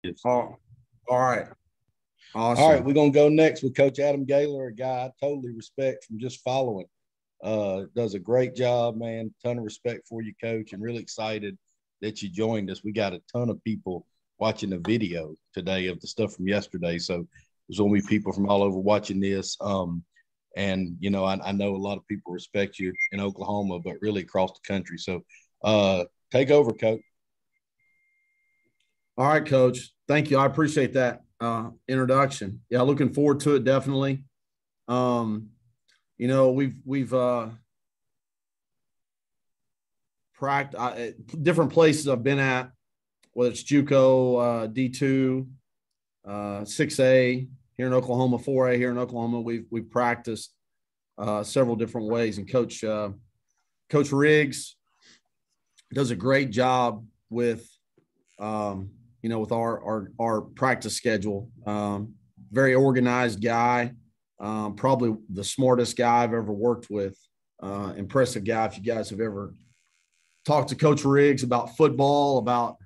Oh, all right. All right, Awesome. we're gonna go next with Coach Adam Gaylor, a guy I totally respect from just following. Does a great job, man. Ton of respect for you, Coach, and really excited that you joined us. We got a ton of people watching the video today of the stuff from yesterday, so there's gonna be people from all over watching this. And you know, I know a lot of people respect you in Oklahoma, but really across the country. So, take over, Coach. All right, Coach. Thank you. I appreciate that introduction. Yeah, looking forward to it, definitely. You know, we've practiced different places I've been at, whether it's JUCO, D2, 6A here in Oklahoma, 4A here in Oklahoma. We've practiced several different ways, and Coach Riggs does a great job with you know, with our practice schedule. Very organized guy, probably the smartest guy I've ever worked with. Impressive guy. If you guys have ever talked to Coach Riggs about football, about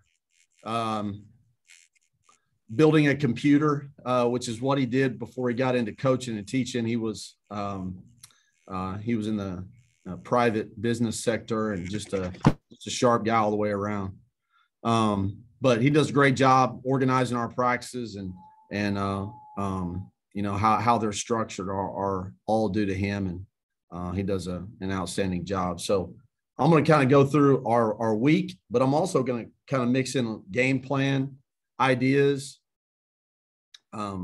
building a computer, which is what he did before he got into coaching and teaching. He was in the private business sector and just a sharp guy all the way around. But he does a great job organizing our practices and you know, how they're structured are all due to him. And he does an outstanding job. So I'm going to kind of go through our week, but I'm also going to kind of mix in a game plan ideas, a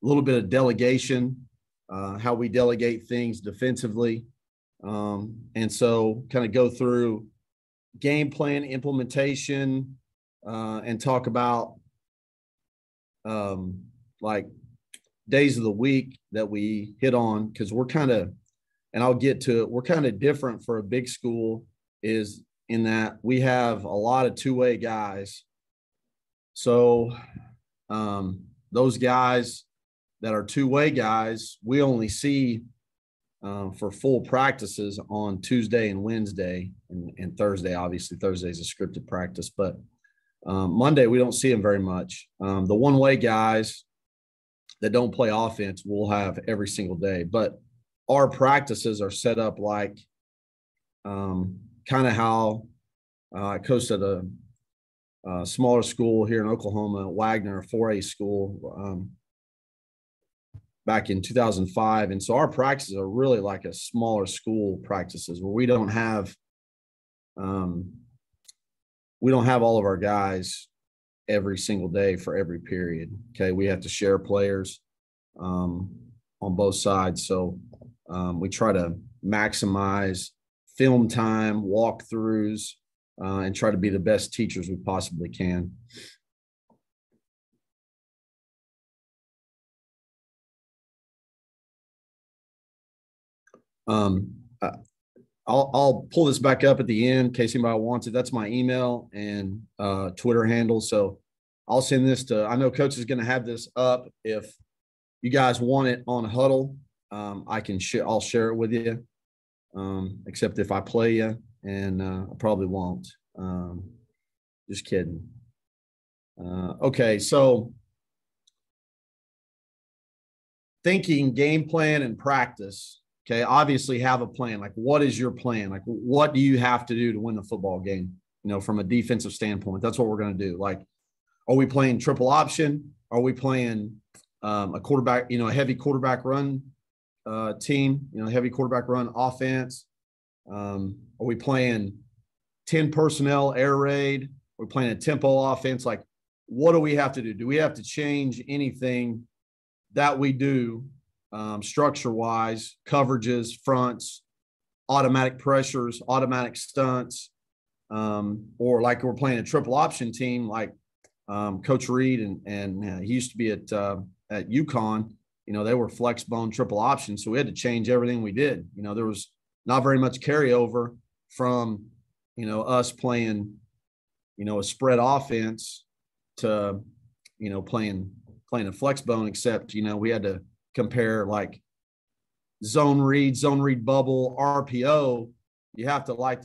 little bit of delegation, how we delegate things defensively. And so kind of go through game plan implementation, and talk about like days of the week that we hit on, because we're kind of, and I'll get to it, we're kind of different for a big school is in that we have a lot of two-way guys. So those guys that are two-way guys, we only see for full practices on Tuesday and Wednesday and Thursday. Obviously, Thursday is a scripted practice, but Monday, we don't see them very much. The one-way guys that don't play offense we'll have every single day. But our practices are set up like kind of how I coached at a smaller school here in Oklahoma, Wagner, a 4A school, back in 2005. And so our practices are really like a smaller school practices where we don't have all of our guys every single day for every period. Okay. We have to share players on both sides. So we try to maximize film time, walkthroughs, and try to be the best teachers we possibly can. I'll pull this back up at the end in case anybody wants it. That's my email and Twitter handle. So I'll send this to, I know Coach is going to have this up. If you guys want it on Huddle, I'll share it with you, except if I play you, and I probably won't. Just kidding. Okay, so thinking game plan and practice. Okay, obviously have a plan. Like, what is your plan? Like, what do you have to do to win the football game? You know, from a defensive standpoint, that's what we're going to do. Like, are we playing triple option? Are we playing a quarterback, you know, a heavy quarterback run team, you know, heavy quarterback run offense? Are we playing 10 personnel air raid? Are we playing a tempo offense? Like, what do we have to do? Do we have to change anything that we do structure-wise, coverages, fronts, automatic pressures, automatic stunts, or like we're playing a triple option team like Coach Reed and he used to be at UConn. You know, they were flex bone triple option, so we had to change everything we did. You know, there was not very much carryover from, you know, us playing, you know, a spread offense to, you know, playing a flex bone, except, you know, we had to compare like zone read bubble, RPO. You have to like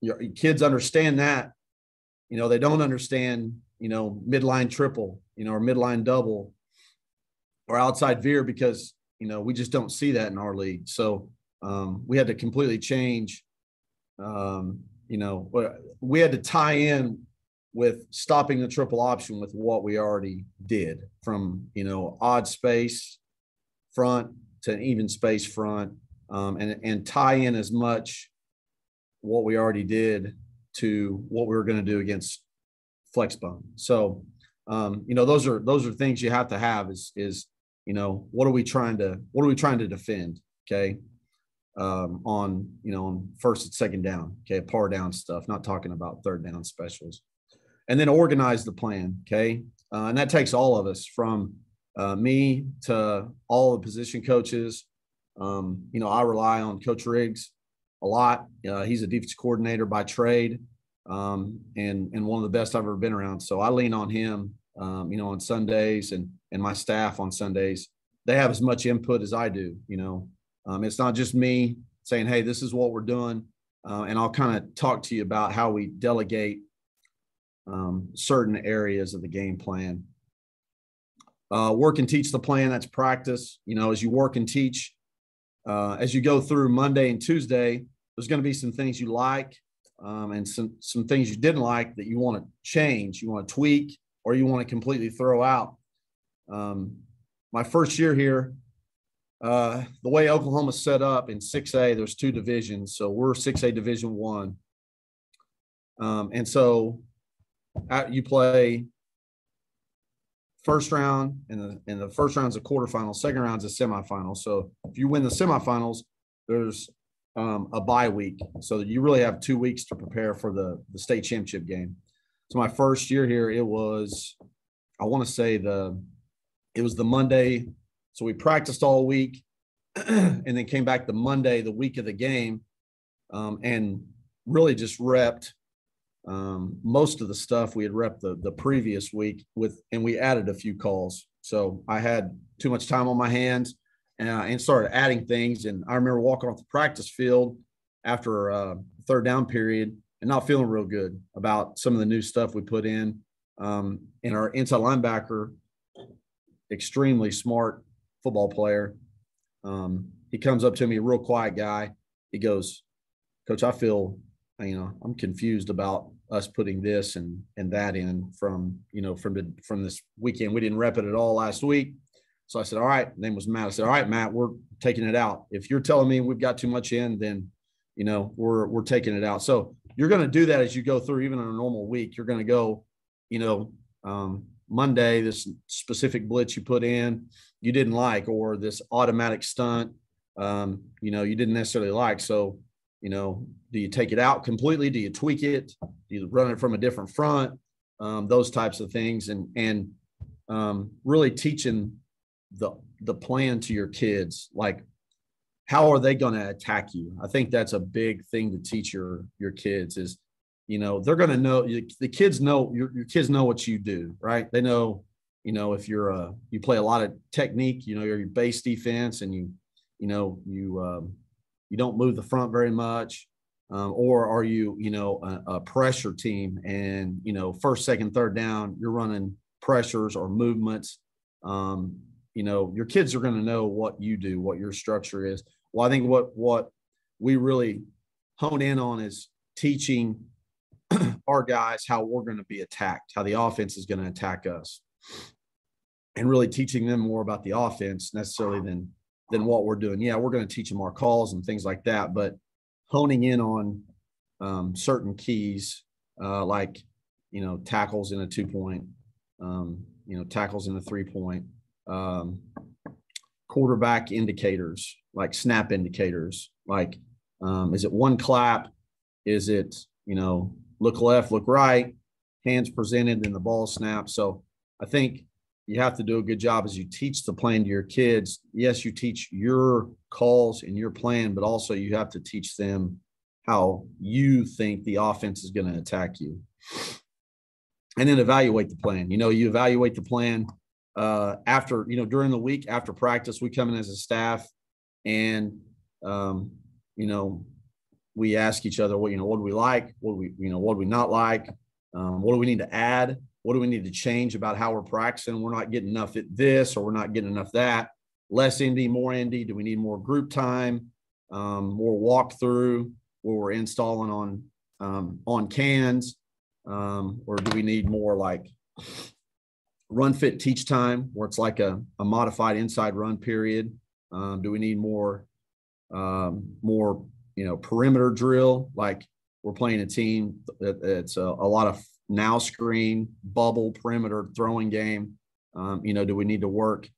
your kids understand that. You know, they don't understand midline triple, or midline double or outside veer, because, we just don't see that in our league. So we had to completely change. We had to tie in with stopping the triple option with what we already did, from, odd space front to an even space front, and tie in as much what we already did to what we were going to do against flex bone. So, those are things you have to have is, what are we trying to defend? Okay. On first and second down. Okay. Par down stuff, not talking about third down specials, and then organize the plan. Okay. And that takes all of us, from me to all the position coaches. I rely on Coach Riggs a lot. He's a defense coordinator by trade, and one of the best I've ever been around. So I lean on him, on Sundays, and my staff on Sundays. They have as much input as I do. It's not just me saying, hey, this is what we're doing. And I'll kind of talk to you about how we delegate certain areas of the game plan. Work and teach the plan. That's practice. As you work and teach, as you go through Monday and Tuesday, there's going to be some things you like, and some things you didn't like that you want to change, you want to tweak, or you want to completely throw out. My first year here, the way Oklahoma's set up in 6A, there's 2 divisions. So we're 6A Division I. And so you play first round, and the first round's a quarterfinal, second round's a semifinal. So if you win the semifinals, there's a bye week. So you really have 2 weeks to prepare for the state championship game. So my first year here, it was, I want to say it was the Monday. So we practiced all week and then came back the Monday, the week of the game, and really just repped most of the stuff we had repped the previous week and we added a few calls. So I had too much time on my hands and started adding things. And I remember walking off the practice field after third down period and not feeling real good about some of the new stuff we put in. And our inside linebacker, extremely smart football player, he comes up to me, a real quiet guy. He goes, Coach, I feel, I'm confused about us putting this and that in from this weekend. We didn't rep it at all last week. So I said, all right. His name was Matt. I said, all right, Matt, we're taking it out. If you're telling me we've got too much in, then, we're taking it out. So you're going to do that as you go through, even on a normal week. You're going to go, Monday, this specific blitz you put in, you didn't like, or this automatic stunt, you didn't necessarily like. So, do you take it out completely? Do you tweak it? Do you run it from a different front? Those types of things, and really teaching the plan to your kids. Like, how are they going to attack you? I think that's a big thing to teach your kids is, they're going to know, the kids know, your kids know what you do, right? They know, if you play a lot of technique, you're your base defense, and you don't move the front very much, or are you, a pressure team, and, first, second, third down, you're running pressures or movements. Your kids are going to know what you do, what your structure is. Well, I think what we really hone in on is teaching our guys how we're going to be attacked, how the offense is going to attack us, and really teaching them more about the offense necessarily than what we're doing. Yeah, we're going to teach them our calls and things like that, but honing in on certain keys, like, tackles in a 2-point, tackles in a 3-point, quarterback indicators, like snap indicators, like, is it one clap? Is it, look left, look right, hands presented, and the ball snaps? So I think you have to do a good job as you teach the plan to your kids. Yes, you teach your calls and your plan, but also you have to teach them how you think the offense is going to attack you. And then evaluate the plan. You evaluate the plan after, during the week after practice. We come in as a staff and, we ask each other, what do we like? What do we not like? What do we need to add? what do we need to change about how we're practicing? We're not getting enough at this, or we're not getting enough that. Less indie, more indie. Do we need more group time, more walkthrough where we're installing on cans, or do we need more like run fit teach time where it's like a modified inside run period? Do we need more perimeter drill? Like we're playing a team that's a lot of now screen, bubble, perimeter throwing game. Do we need to work,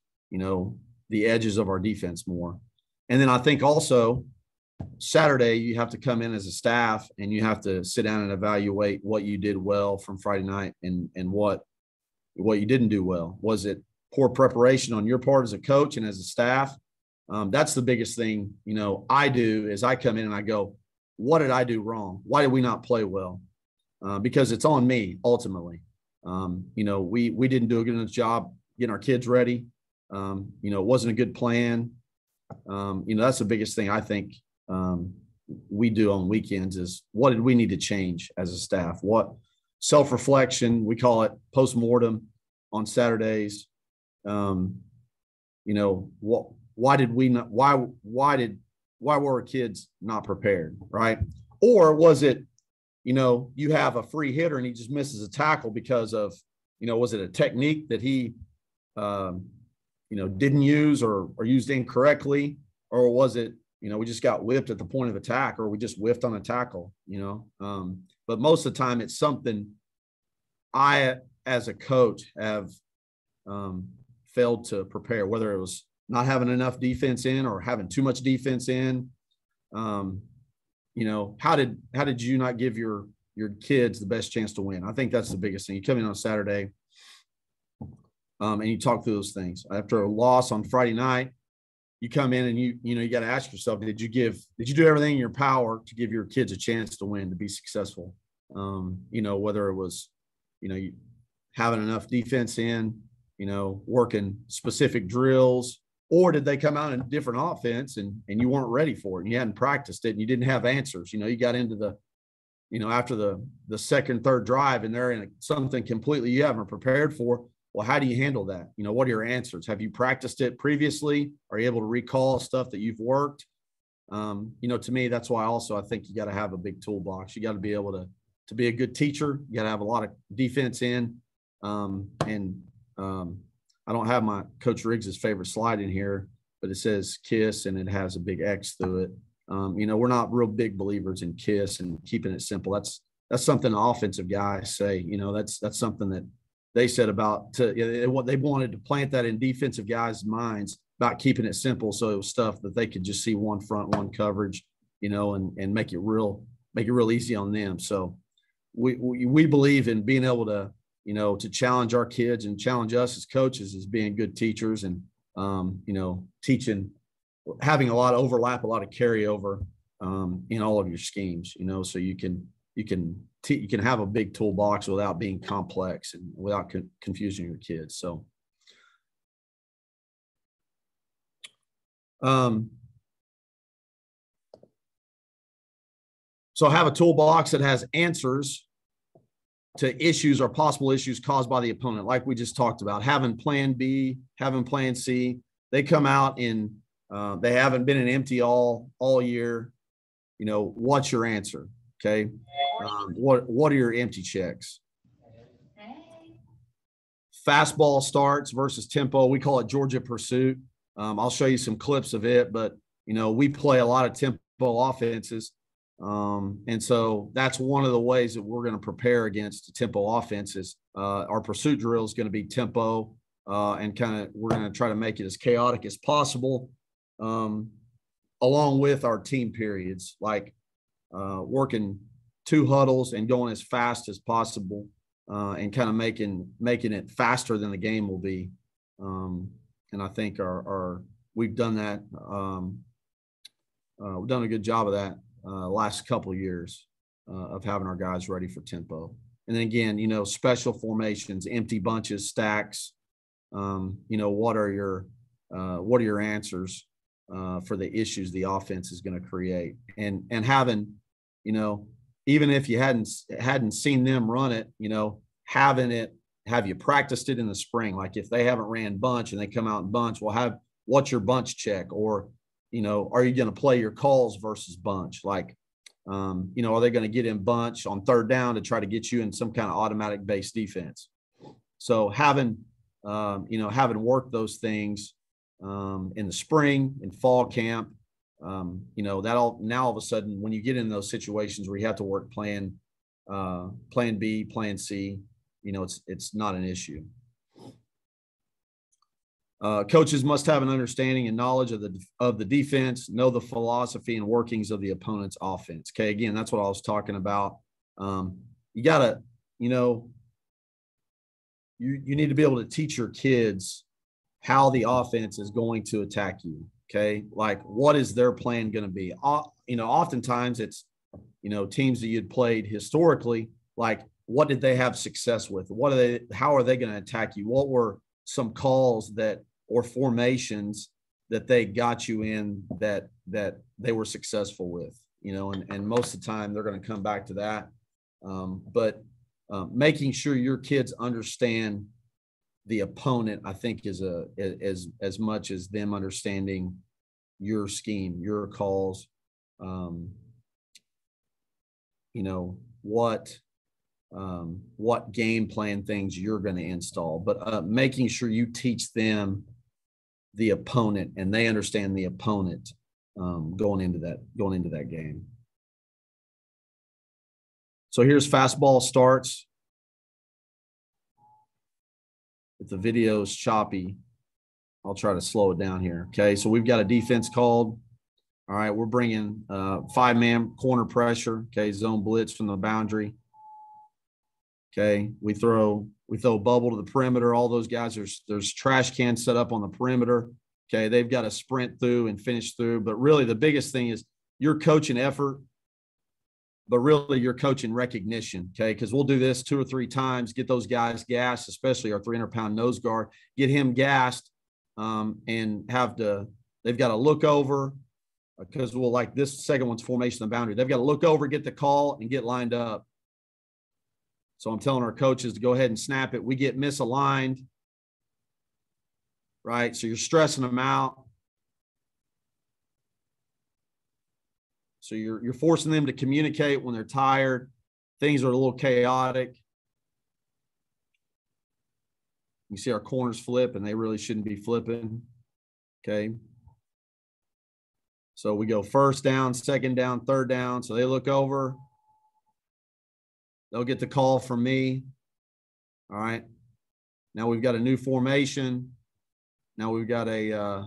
the edges of our defense more? And then I think also Saturday, you have to come in as a staff and you have to sit down and evaluate what you did well from Friday night and what you didn't do well. Was it poor preparation on your part as a coach and as a staff? That's the biggest thing, I do is I come in and I go, what did I do wrong? Why did we not play well? Because it's on me ultimately. We didn't do a good enough job getting our kids ready. It wasn't a good plan. That's the biggest thing I think we do on weekends is what did we need to change as a staff? What self-reflection, we call it post-mortem on Saturdays. Why were our kids not prepared, right? Or was it, you have a free hitter and he just misses a tackle because of, was it a technique that he, didn't use or used incorrectly? Or was it, we just got whipped at the point of attack, or we just whiffed on a tackle, but most of the time it's something I, as a coach, have failed to prepare, whether it was not having enough defense in or having too much defense in. How did you not give your kids the best chance to win? I think that's the biggest thing. You come in on Saturday and you talk through those things. After a loss on Friday night, you come in and you got to ask yourself, did you do everything in your power to give your kids a chance to win, to be successful? Whether it was, having enough defense in, working specific drills, or did they come out in a different offense and you weren't ready for it and you hadn't practiced it and you didn't have answers? You got into the, after the second, third drive and they're in something completely you haven't prepared for. Well, how do you handle that? What are your answers? Have you practiced it previously? Are you able to recall stuff that you've worked? To me, that's why also I think you got to have a big toolbox. You got to be able to be a good teacher. You got to have a lot of defense in. I don't have my Coach Riggs's favorite slide in here, but it says KISS and it has a big X through it. We're not real big believers in KISS and keeping it simple. That's something offensive guys say. That's something that they said about what they wanted to plant that in defensive guys' minds about keeping it simple. So it was stuff that they could just see one front, one coverage, and make it real easy on them. So we believe in being able to, to challenge our kids and challenge us as coaches as being good teachers and, teaching, having a lot of overlap, a lot of carryover in all of your schemes, so you can have a big toolbox without being complex and without confusing your kids. So, have a toolbox that has answers to issues or possible issues caused by the opponent, like we just talked about. Having plan B, having plan C. They come out in they haven't been in empty all year. What's your answer? Okay. What are your empty checks? Fastball starts versus tempo. We call it Georgia pursuit. I'll show you some clips of it, but we play a lot of tempo offenses. And so that's one of the ways that we're going to prepare against the tempo offenses. Our pursuit drill is going to be tempo, and we're going to try to make it as chaotic as possible, along with our team periods, like working 2 huddles and going as fast as possible, and kind of making it faster than the game will be. And I think we've done that. We've done a good job of that last couple of years of having our guys ready for tempo. And then again, special formations, empty bunches, stacks. What are your answers for the issues the offense is going to create? And having, even if you hadn't seen them run it, having it have you practiced it in the spring? Like if they haven't ran bunch and they come out in bunch, well, what's your bunch check? Or, are you going to play your calls versus bunch? Like, are they going to get in bunch on third down to try to get you in some kind of automatic based defense? So having worked those things in the spring, in fall camp, that all of a sudden, when you get in those situations where you have to work plan B, plan C, it's not an issue. Coaches must have an understanding and knowledge of the defense, know the philosophy and workings of the opponent's offense. Okay, again, that's what I was talking about. You gotta, you need to be able to teach your kids how the offense is going to attack you. Okay, like what is their plan going to be? Oftentimes it's, teams that you'd played historically, like what did they have success with? How are they going to attack you? What were some calls or formations that they got you in that they were successful with, and most of the time they're going to come back to that. But making sure your kids understand the opponent, I think, is as much as them understanding your scheme, your calls, what game plan things you're going to install, but making sure you teach them the opponent and they understand the opponent going into that game. So here's fastball starts. If the video is choppy, I'll try to slow it down here. Okay, so we've got a defense called. All right, we're bringing 5-man corner pressure. Okay, zone blitz from the boundary. Okay, we throw bubble to the perimeter. All those guys, there's trash cans set up on the perimeter. Okay, they've got to sprint through and finish through. But really, the biggest thing is you're coaching effort, but really you're coaching recognition. Okay, because we'll do this 2 or 3 times, get those guys gassed, especially our 300-pound nose guard, get him gassed, and they've got to look over because like this second one's formation of the boundary. They've got to look over, get the call, and get lined up. So I'm telling our coaches to go ahead and snap it. We get misaligned, right? So you're stressing them out. So you're forcing them to communicate when they're tired. Things are a little chaotic. You see our corners flip, and they really shouldn't be flipping. Okay. So we go first down, second down, third down. So they look over. They'll get the call from me. All right. Now we've got a new formation. Now we've got a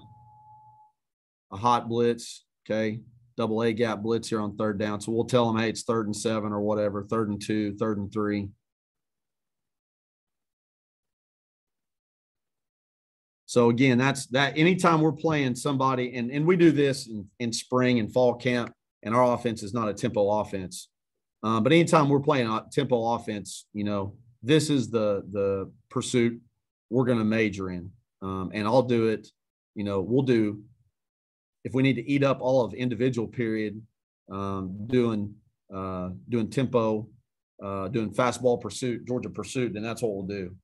hot blitz. Okay. Double A gap blitz here on third down. So we'll tell them, hey, it's 3rd and 7 or whatever, 3rd and 2, 3rd and 3. So again, that's that. Anytime we're playing somebody, and we do this in spring and fall camp, and our offense is not a tempo offense. But anytime we're playing a tempo offense, this is the pursuit we're going to major in. And I'll do it, we'll do, if we need to eat up all of individual period, doing tempo, doing fastball pursuit, Georgia pursuit, then that's what we'll do.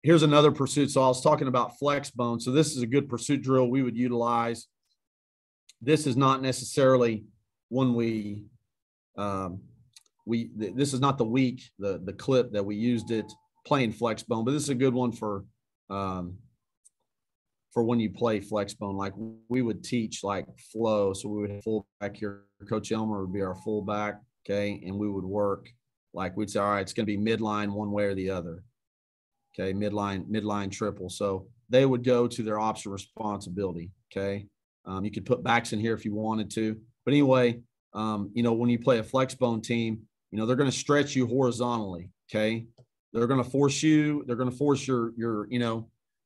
Here's another pursuit. So I was talking about flex bone. So this is a good pursuit drill we would utilize. This is not necessarily when this is not the week, the clip that we used it playing flex bone, but this is a good one for when you play flex bone. Like we would teach like flow. So we would have fullback here. Coach Elmer would be our fullback. Okay. And we would work like we'd say, all right, it's going to be midline one way or the other. Okay. Midline triple. So they would go to their option responsibility. Okay. You could put backs in here if you wanted to, but anyway, when you play a flex bone team, they're going to stretch you horizontally. Okay. They're going to force you. They're going to force your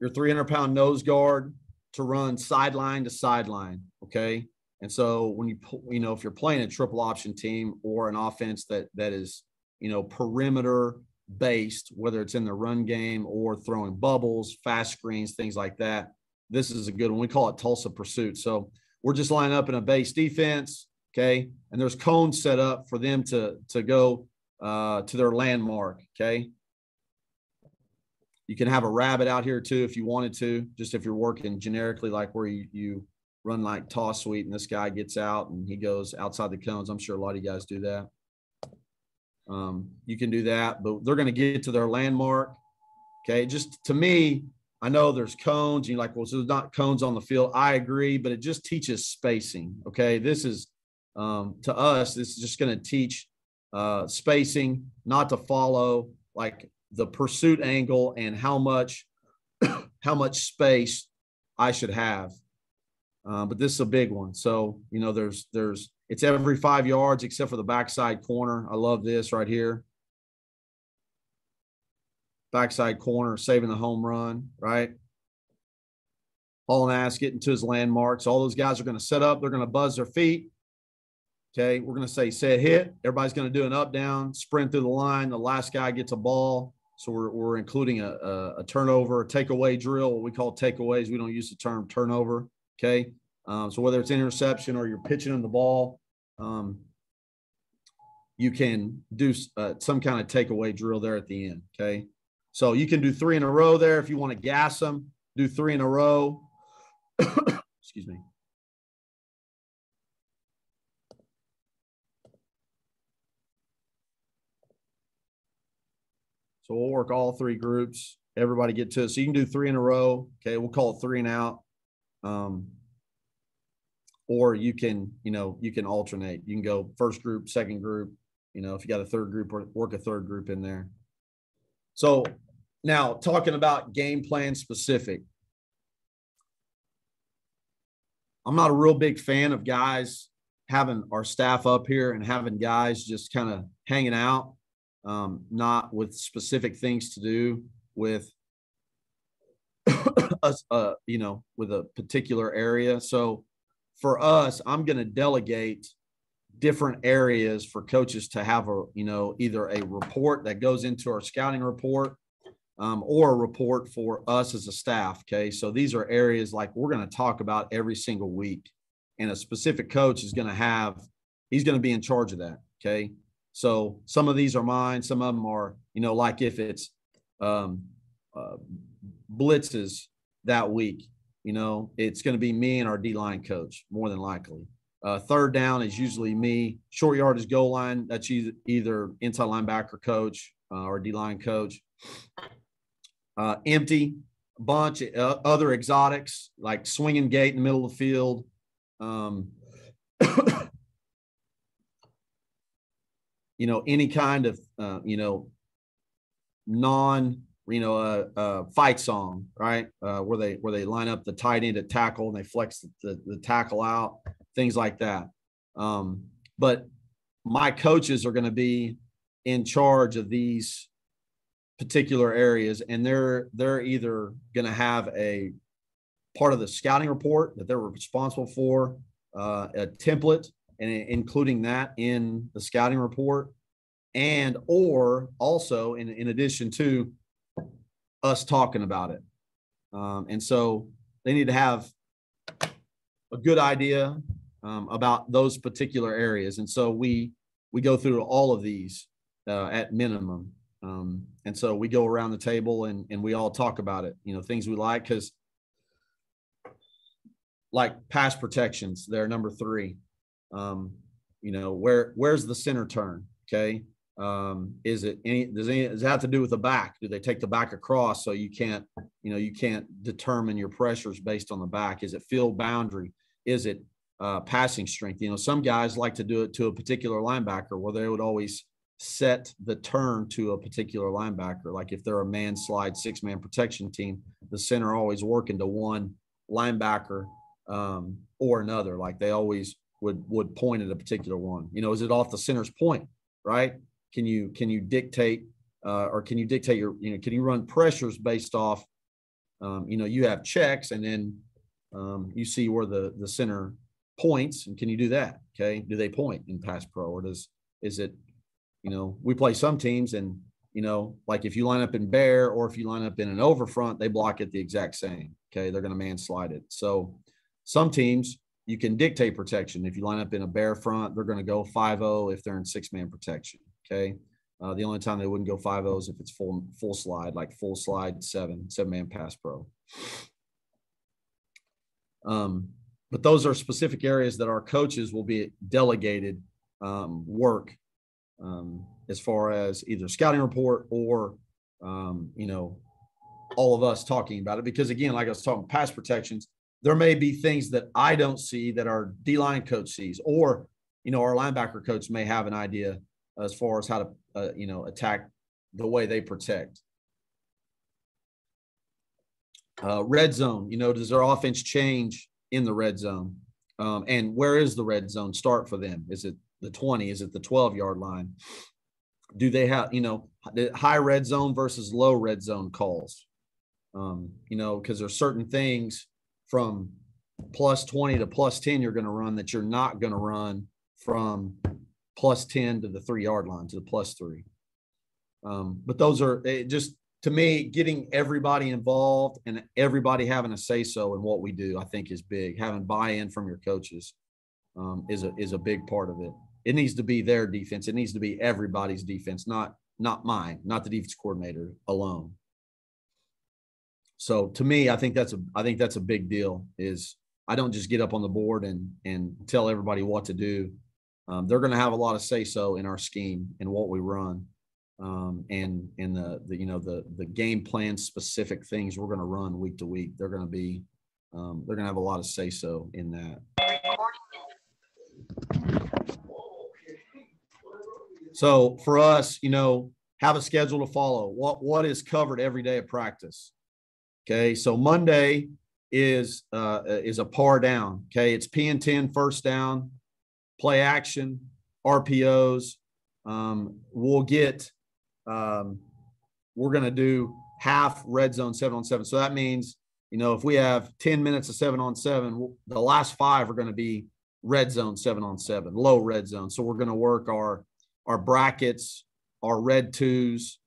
300-pound nose guard to run sideline to sideline. Okay. And so when if you're playing a triple option team or an offense that is, perimeter based, whether it's in the run game or throwing bubbles, fast screens, things like that, this is a good one. We call it Tulsa pursuit. So we're just lining up in a base defense. Okay. And there's cones set up for them to go to their landmark. Okay. You can have a rabbit out here too if you wanted to, just if you're working generically, like where you run like toss sweep and this guy gets out and he goes outside the cones. I'm sure a lot of you guys do that. You can do that, but they're going to get to their landmark. Okay. Just to me, I know there's cones. You're like, well, so there's not cones on the field. I agree, but it just teaches spacing. Okay. This is, to us, this is just going to teach spacing, not to follow like the pursuit angle and how much space I should have. But this is a big one. So, you know, it's every 5 yards except for the backside corner. I love this right here. Backside corner, saving the home run, right? Hauling ass, getting to his landmarks. All those guys are going to set up. They're going to buzz their feet. Okay, we're going to say set hit. Everybody's going to do an up down, sprint through the line. The last guy gets a ball. So we're including a turnover, a takeaway drill, what we call takeaways. We don't use the term turnover. Okay, so whether it's interception or you're pitching in the ball, you can do some kind of takeaway drill there at the end. Okay, so you can do 3 in a row there if you want to gas them. Do 3 in a row. Excuse me. So we'll work all 3 groups. Everybody get to it. So you can do 3 in a row. Okay, we'll call it 3 and out. Or you can, you can alternate. You can go first group, second group. If you got a third group, work a third group in there. So now talking about game plan specific. I'm not a real big fan of guys having our staff up here and having guys just kind of hanging out. Not with specific things to do with us, with a particular area. So for us, I'm going to delegate different areas for coaches to have either a report that goes into our scouting report, or a report for us as a staff. Okay. So these are areas like we're going to talk about every single week, and a specific coach is going to he's going to be in charge of that. Okay. So some of these are mine. Some of them are, like if it's blitzes that week, it's going to be me and our D-line coach more than likely. Third down is usually me. Short yard is goal line. That's either inside linebacker coach or D-line coach. Empty, bunch, other exotics like swinging gate in the middle of the field. Any kind of, fight song, right? Where they line up the tight end at tackle and they flex the tackle out, things like that. But my coaches are going to be in charge of these particular areas, and they're either going to have a part of the scouting report that they're responsible for, a template, and including that in the scouting report, and or also in addition to us talking about it. And so they need to have a good idea about those particular areas. And so we go through all of these at minimum. And so we go around the table and we all talk about it, things we like, because like pass protections, they're number 3. Where's the center turn? Okay. Does it have to do with the back? Do they take the back across so you can't determine your pressures based on the back? Is it field boundary? Is it passing strength? Some guys like to do it to a particular linebacker where they would always set the turn to a particular linebacker. Like if they're a man slide 6-man protection team, the center always working to one linebacker or another. Like they always would point at a particular one. Is it off the center's point, right? Can you dictate or can you dictate your, can you run pressures based off, you have checks and then you see where the center points, and can you do that? Okay. Do they point in pass pro, or is it, we play some teams and, like if you line up in bear or if you line up in an over front, they block it the exact same. Okay. They're going to man slide it. So some teams you can dictate protection. If you line up in a bear front, they're going to go 5-0 if they're in 6-man protection. Okay. The only time they wouldn't go 5-0 is if it's full slide, like full slide seven-man pass pro. But those are specific areas that our coaches will be delegated work as far as either scouting report or, all of us talking about it. Because again, like I was talking, pass protections, there may be things that I don't see that our D-line coach sees, or, our linebacker coach may have an idea as far as how to, attack the way they protect. Red zone, does their offense change in the red zone? And where is the red zone start for them? Is it the 20? Is it the 12-yard line? Do they have, high red zone versus low red zone calls? Because there's certain things from plus 20 to plus 10 you're going to run that you're not going to run from plus 10 to the 3-yard line, to the plus 3. But those are just, to me, getting everybody involved and everybody having a say-so in what we do, I think is big. Having buy-in from your coaches is a big part of it. It needs to be their defense. It needs to be everybody's defense, not mine, not the defense coordinator alone. So to me, I think that's a big deal. Is I don't just get up on the board and tell everybody what to do. They're going to have a lot of say-so in our scheme and what we run, and the game plan specific things we're going to run week to week. They're going to have a lot of say-so in that. So for us, have a schedule to follow. What is covered every day of practice? Okay, so Monday is a par down. Okay, it's P&10 first down, play action, RPOs. We'll get we're going to do half red zone 7-on-7. So that means, if we have 10 minutes of 7-on-7, the last 5 are going to be red zone 7-on-7, low red zone. So we're going to work our brackets, our red twos,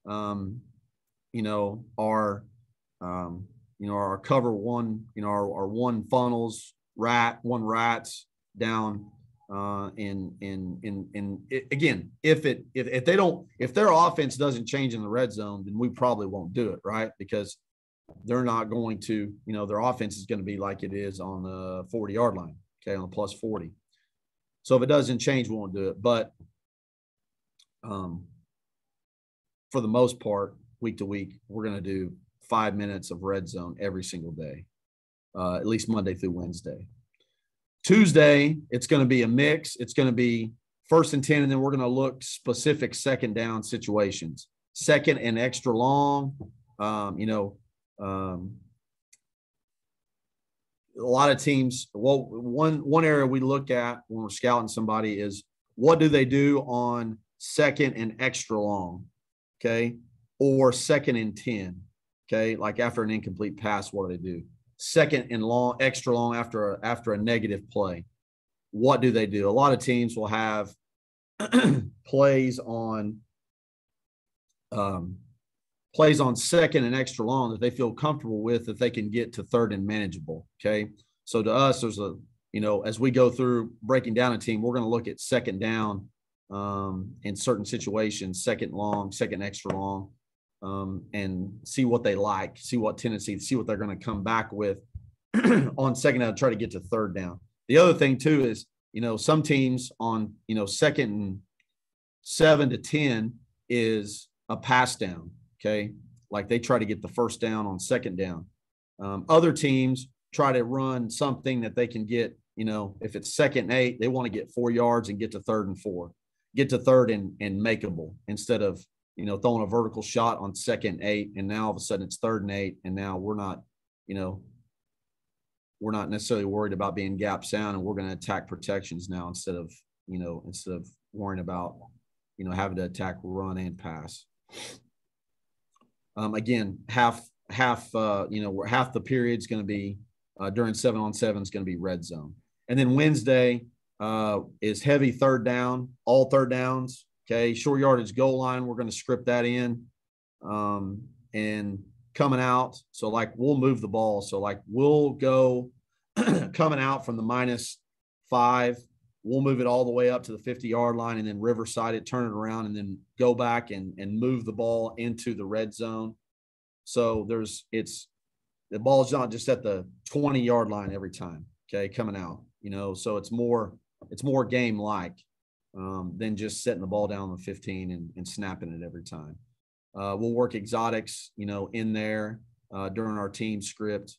our cover one, our one funnels, one rats down. Again, if their offense doesn't change in the red zone, then we probably won't do it, right? Because they're not going to, their offense is going to be like it is on the 40-yard line, okay, on the plus 40. So if it doesn't change, we won't do it. But for the most part, week to week, we're going to do 5 minutes of red zone every single day, at least Monday through Wednesday. Tuesday, it's going to be a mix. It's going to be 1st and 10, and then we're going to look specific second down situations, second and extra long. A lot of teams, one area we look at when we're scouting somebody is what do they do on second and extra long, okay, or 2nd and 10, okay, like after an incomplete pass, what do they do? 2nd and long, extra long after a negative play. What do they do? A lot of teams will have plays on 2nd and extra long that they feel comfortable with, that they can get to 3rd and manageable. Okay. So to us, there's as we go through breaking down a team, we're going to look at 2nd down in certain situations, 2nd long, 2nd extra long. And see what they like, see what tendency, see what they're going to come back with on 2nd down, try to get to 3rd down. The other thing too is, some teams on, 2nd and 7 to 10 is a pass down. Okay. Like they try to get the 1st down on 2nd down. Other teams try to run something that they can get, if it's 2nd and 8, they want to get 4 yards and get to 3rd and 4, get to 3rd and makeable, instead of, throwing a vertical shot on 2nd and 8, and now all of a sudden it's 3rd and 8, and now we're not necessarily worried about being gap sound, and we're going to attack protections now instead of worrying about, having to attack run and pass. Again, half the period's going to be during 7-on-7 is going to be red zone, and then Wednesday is heavy 3rd down, all 3rd downs. Okay, short yardage goal line, we're going to script that in, and coming out. So like we'll move the ball. So like we'll go coming out from the -5, we'll move it all the way up to the 50-yard line and then Riverside it, turn it around, and then go back and move the ball into the red zone. So the ball's not just at the 20-yard line every time, okay, coming out, so it's more game like than just setting the ball down on the 15 and snapping it every time. We'll work exotics, in there during our team script.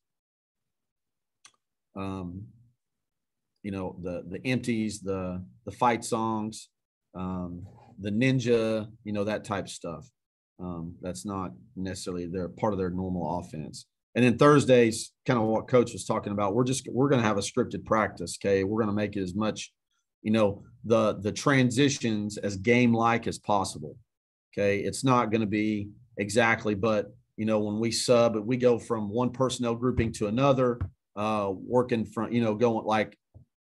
The empties, the fight songs, the ninja, that type of stuff. That's not necessarily they're part of their normal offense. And then Thursdays, kind of what Coach was talking about, we're going to have a scripted practice. Okay. We're going to make it as much, the transitions as game-like as possible. Okay. It's not going to be exactly, but when we sub, we go from one personnel grouping to another, working from, going like,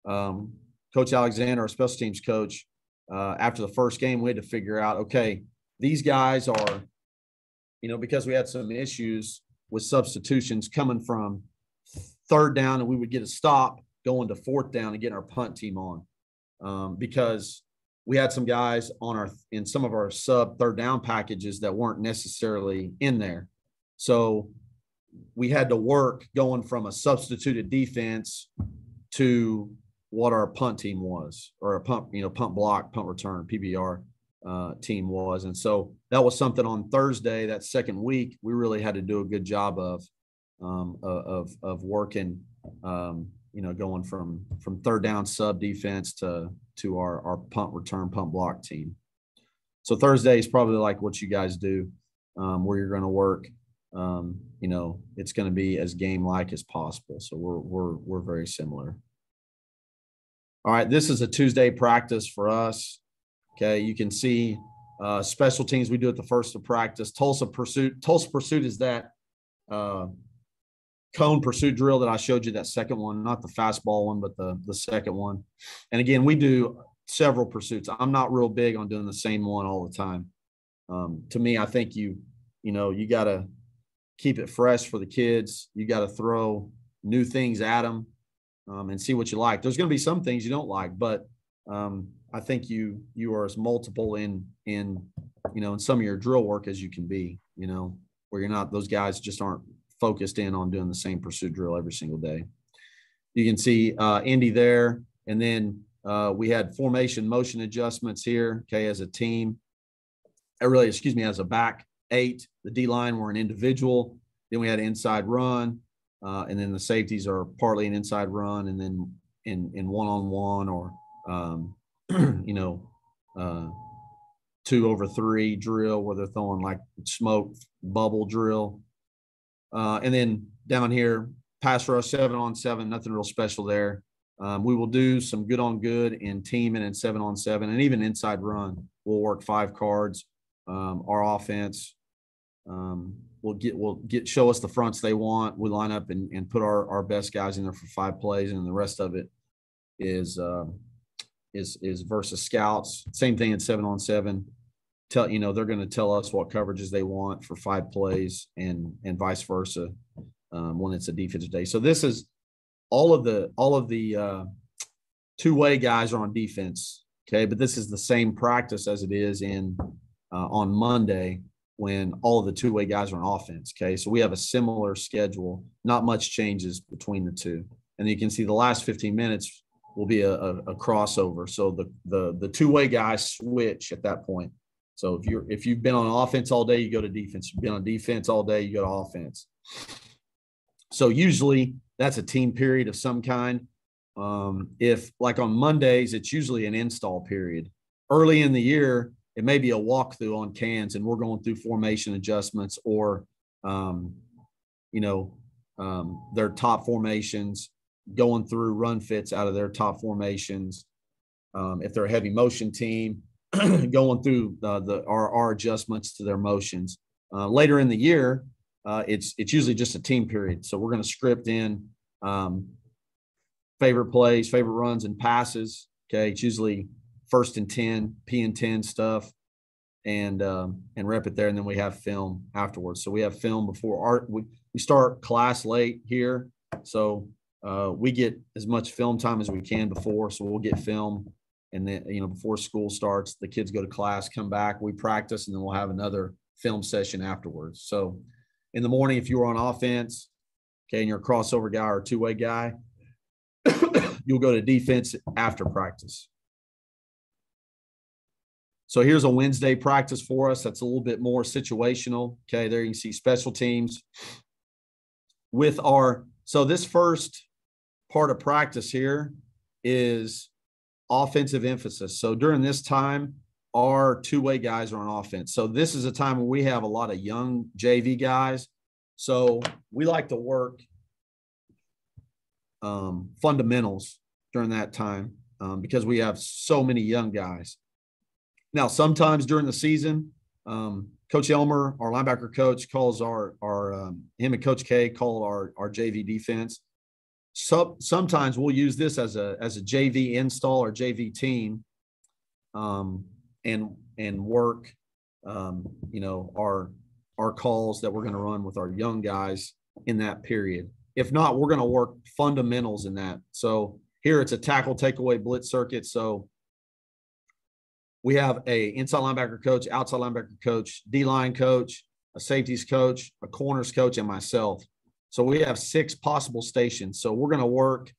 Coach Alexander, our special teams coach, after the first game, we had to figure out, okay, these guys are, because we had some issues with substitutions coming from third down, and we would get a stop going to fourth down and getting our punt team on, because we had some guys in some of our sub third down packages that weren't necessarily in there. So we had to work going from a substituted defense to what our punt team was, or a punt block, punt return, PBR team was. And so that was something on Thursday, that second week, we really had to do a good job of working, going from third down sub defense to our punt return, punt block team. So Thursday is probably like what you guys do, where you're going to work. It's going to be as game-like as possible. So we're very similar. All right, this is a Tuesday practice for us. Okay, you can see special teams we do at the first of practice. Tulsa pursuit is that cone pursuit drill that I showed you, that second one, not the fastball one, but the second one. And again, we do several pursuits. I'm not real big on doing the same one all the time. To me, I think you got to keep it fresh for the kids. You got to throw new things at them. And see what you like. There's going to be some things you don't like, but I think you are as multiple in some of your drill work as you can be, where you're not, those guys just aren't focused in on doing the same pursuit drill every single day. You can see Indy there. And then we had formation motion adjustments here. Okay. As a team, as a back 8, the D line were an individual. Then we had an inside run. And then the safeties are partly an inside run, and then in one-on-one or, 2-over-3 drill where they're throwing like smoke bubble drill. And then down here, pass rush 7-on-7, nothing real special there. We will do some good on good in teaming and 7-on-7, and even inside run. We'll work 5 cards. Our offense, will show us the fronts they want. We line up and put our best guys in there for 5 plays, and the rest of it is versus scouts. Same thing in 7-on-7. They're going to tell us what coverages they want for 5 plays, and vice versa when it's a defensive day. So this is all of the two-way guys are on defense. Okay, but this is the same practice as it is on Monday, when all of the two-way guys are on offense. Okay, so we have a similar schedule, not much changes between the two. And you can see the last 15 minutes will be a crossover. So the two-way guys switch at that point. So if you've been on offense all day, you go to defense. You've been on defense all day, you go to offense. So usually that's a team period of some kind. If like on Mondays, it's usually an install period. Early in the year, it may be a walkthrough on cans, and we're going through formation adjustments or, their top formations, going through run fits out of their top formations. If they're a heavy motion team, going through our adjustments to their motions. Later in the year, it's usually just a team period. So we're going to script in favorite plays, favorite runs and passes. Okay, it's usually 1st and 10, P and 10 stuff, and rep it there, and then we have film afterwards. So we have film before we start class late here. So We get as much film time as we can before, so we'll get film, and then before school starts, the kids go to class, come back, we practice, and then we'll have another film session afterwards. So in the morning, if you were on offense, okay, and you're a crossover guy or a two-way guy, you'll go to defense after practice. So here's a Wednesday practice for us. That's a little bit more situational. Okay, there you can see special teams with so this first part of practice here is offensive emphasis. So during this time, our two-way guys are on offense. So this is a time where we have a lot of young JV guys. So we like to work fundamentals during that time because we have so many young guys. Now, sometimes during the season, Coach Elmer, our linebacker coach, calls him and Coach K call our JV defense. So sometimes we'll use this as a JV install or JV team, and work, our calls that we're going to run with our young guys in that period. If not, we're going to work fundamentals in that. So here it's a tackle takeaway blitz circuit. So we have a inside linebacker coach, outside linebacker coach, D-line coach, a safeties coach, a corners coach, and myself. So we have 6 possible stations. So we're going to work,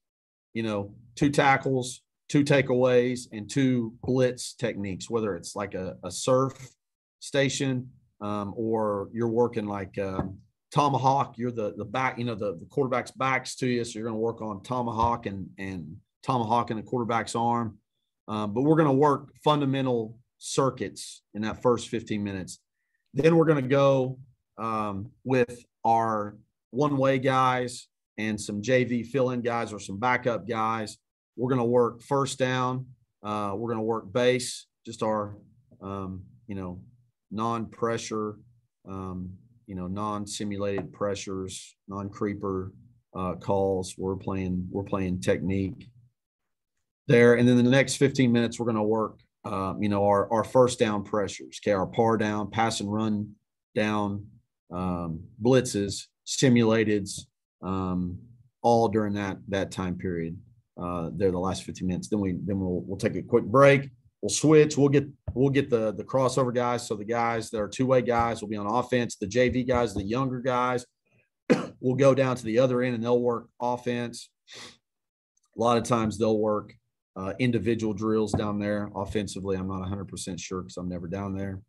2 tackles, 2 takeaways, and 2 blitz techniques, whether it's like a surf station or you're working like tomahawk. You're the back, the quarterback's back's to you. So you're going to work on tomahawk and tomahawk in the quarterback's arm. But we're going to work fundamental circuits in that first 15 minutes. Then we're going to go with our one-way guys and some JV fill-in guys or some backup guys. We're going to work first down. We're going to work base, just our, non-pressure, non-simulated pressures, non-creeper calls. We're playing technique there. And then the next 15 minutes, we're going to work, our first down pressures, okay, our par down, pass and run down, blitzes, simulateds, all during that time period. They're the last 15 minutes. Then we'll take a quick break. We'll switch. We'll get the crossover guys. So the guys that are two-way guys will be on offense. The JV guys, the younger guys, will go down to the other end and they'll work offense. A lot of times they'll work individual drills down there. Offensively, I'm not 100% sure because I'm never down there.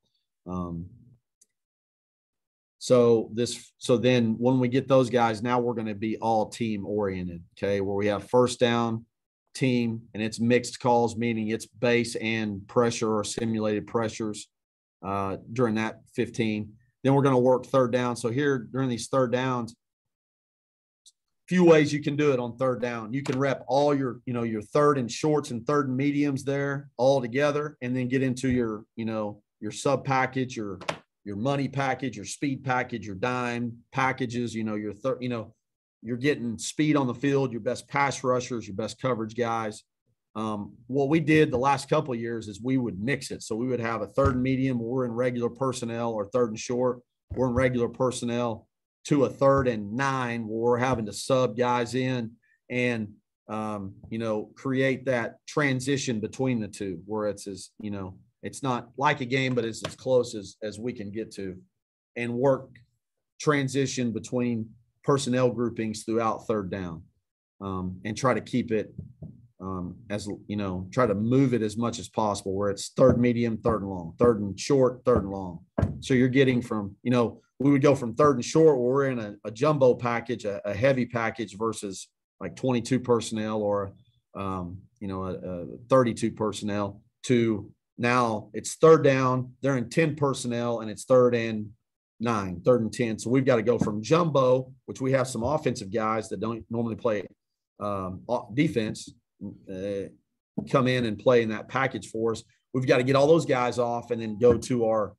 So then when we get those guys, now we're going to be all team oriented, okay, where we have first down team and it's mixed calls, meaning it's base and pressure or simulated pressures during that 15. Then we're going to work third down. So here during these third downs, few ways you can do it on third down. You can rep all your third and shorts and third and mediums there all together, and then get into your sub package, your money package, your speed package, your dime packages, you're getting speed on the field, your best pass rushers, your best coverage guys. What we did the last couple of years is we would mix it. So we would have a third and medium where we're in regular personnel, or third and short, we're in regular personnel, to a third and 9 where we're having to sub guys in and, create that transition between the two where it's it's not like a game, but it's as close as we can get to, and work transition between personnel groupings throughout third down, and try to keep it try to move it as much as possible where it's third medium, third and long, third and short, third and long. So you're getting from, we would go from third and short where we're in a jumbo package, a heavy package versus like 22 personnel or, a 32 personnel, to now it's third down, they're in 10 personnel and it's third and 9, third and 10. So we've got to go from jumbo, which we have some offensive guys that don't normally play defense, come in and play in that package for us. We've got to get all those guys off and then go to our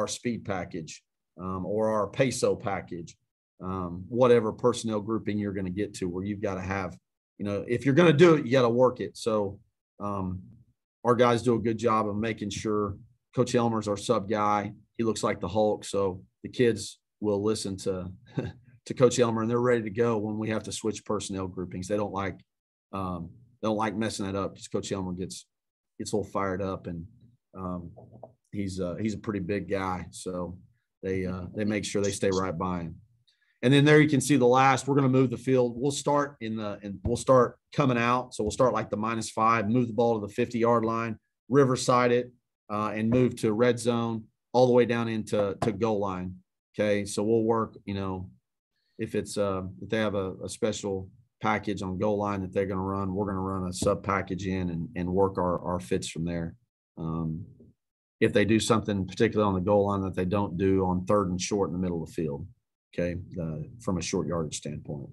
speed package, or our peso package, whatever personnel grouping you're going to get to, where you've got to have, if you're going to do it, you got to work it. So our guys do a good job of making sure. Coach Elmer's our sub guy. He looks like the Hulk. So the kids will listen to to Coach Elmer, and they're ready to go when we have to switch personnel groupings. They don't like messing that up because Coach Elmer gets a little fired up, and he's a pretty big guy, so they make sure they stay right by him. And then there you can see the last. We're going to move the field. We'll start we'll start coming out. So we'll start like the -5, move the ball to the 50-yard line, riverside it, and move to red zone all the way down into goal line. Okay, so we'll work. If it's if they have a special package on goal line that they're going to run, we're going to run a sub package in and work our fits from there. If they do something particularly on the goal line that they don't do on 3rd and short in the middle of the field. Okay, from a short yardage standpoint.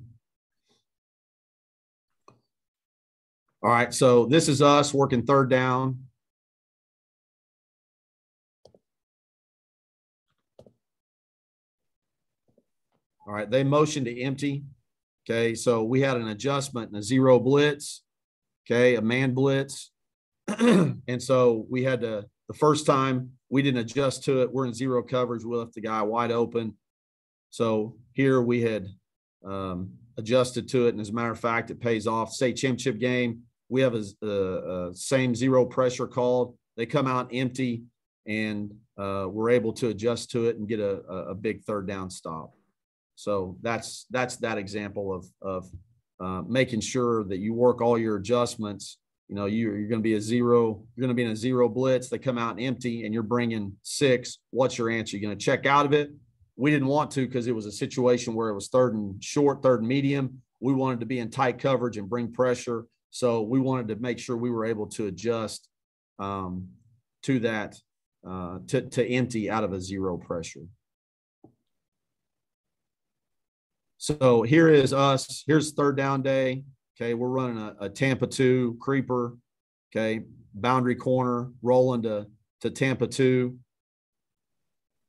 All right, so this is us working 3rd down. All right, they motioned to empty. Okay, so we had an adjustment and a 0 blitz. Okay, a man blitz. And so we had to, the first time we didn't adjust to it. We're in 0 coverage. We left the guy wide open. So here we had adjusted to it, and as a matter of fact, it pays off. State championship game, we have a same 0 pressure called. They come out empty, and we're able to adjust to it and get a big 3rd down stop. So that's that example of making sure that you work all your adjustments. You're going to be you're going to be in a 0 blitz. They come out empty, and you're bringing 6. What's your answer? You're going to check out of it. We didn't want to because it was a situation where it was 3rd and short, 3rd and medium. We wanted to be in tight coverage and bring pressure. So we wanted to make sure we were able to adjust to that, to empty out of a 0 pressure. So here is us. Here's 3rd down day. Okay, we're running a Tampa 2 creeper. Okay, boundary corner, rolling to Tampa 2.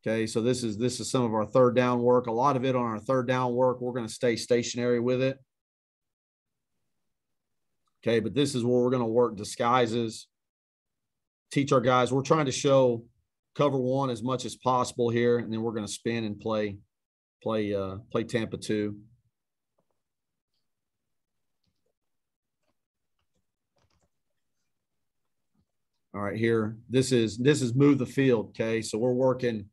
Okay, so this is some of our 3rd down work. A lot of it on our 3rd down work, we're going to stay stationary with it. Okay, but this is where we're going to work disguises, teach our guys. We're trying to show cover 1 as much as possible here, and then we're going to spin and play Tampa 2. All right, here, this is move the field. Okay, so we're working.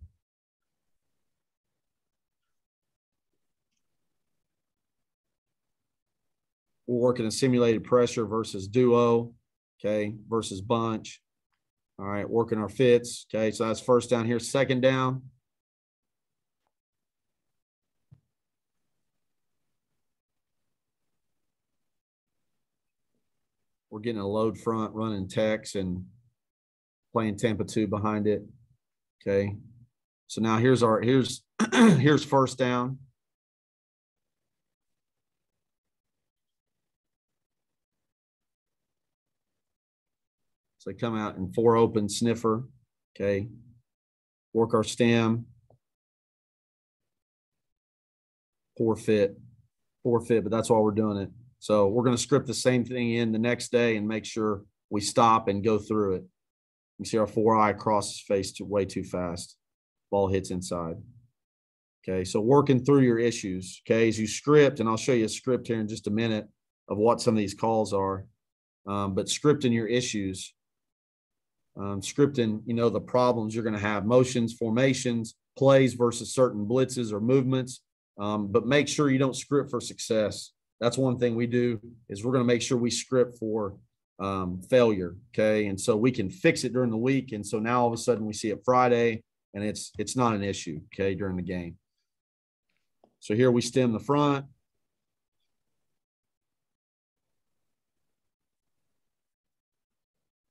We're working a simulated pressure versus duo, okay, versus bunch. All right, working our fits. Okay, so that's 1st down here. 2nd down. We're getting a load front, running Tex and playing Tampa 2 behind it. Okay, so now here's 1st down. So they come out in 4 open sniffer. Okay, work our stem. Poor fit, but that's why we're doing it. So we're going to script the same thing in the next day and make sure we stop and go through it. You see our 4-eye crosses face way too fast. Ball hits inside. Okay, so working through your issues. Okay, as you script, and I'll show you a script here in just a minute of what some of these calls are. But scripting your issues, scripting, the problems you're going to have, motions, formations, plays versus certain blitzes or movements. But make sure you don't script for success. That's one thing we do is we're going to make sure we script for failure. Okay. And so we can fix it during the week. And so now all of a sudden we see it Friday and it's not an issue. Okay. During the game. So here we stem the front.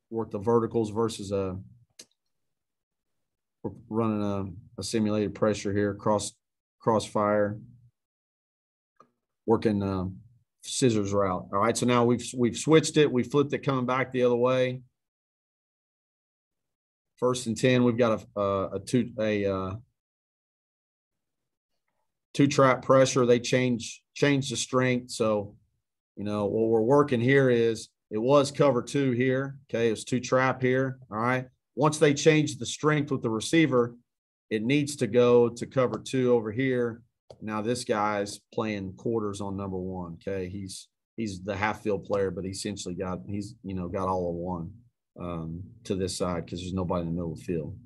Work the verticals versus we're running a simulated pressure here, crossfire. Working scissors route. All right, so now we've switched it. We flipped it coming back the other way. 1st and 10. We've got a two trap pressure. They change the strength. So, what we're working here is it was cover 2 here. Okay, it was 2 trap here. All right. Once they change the strength with the receiver, it needs to go to cover 2 over here. Now this guy's playing quarters on number one. Okay. He's the half field player, but he essentially got all of one to this side because there's nobody in the middle of the field.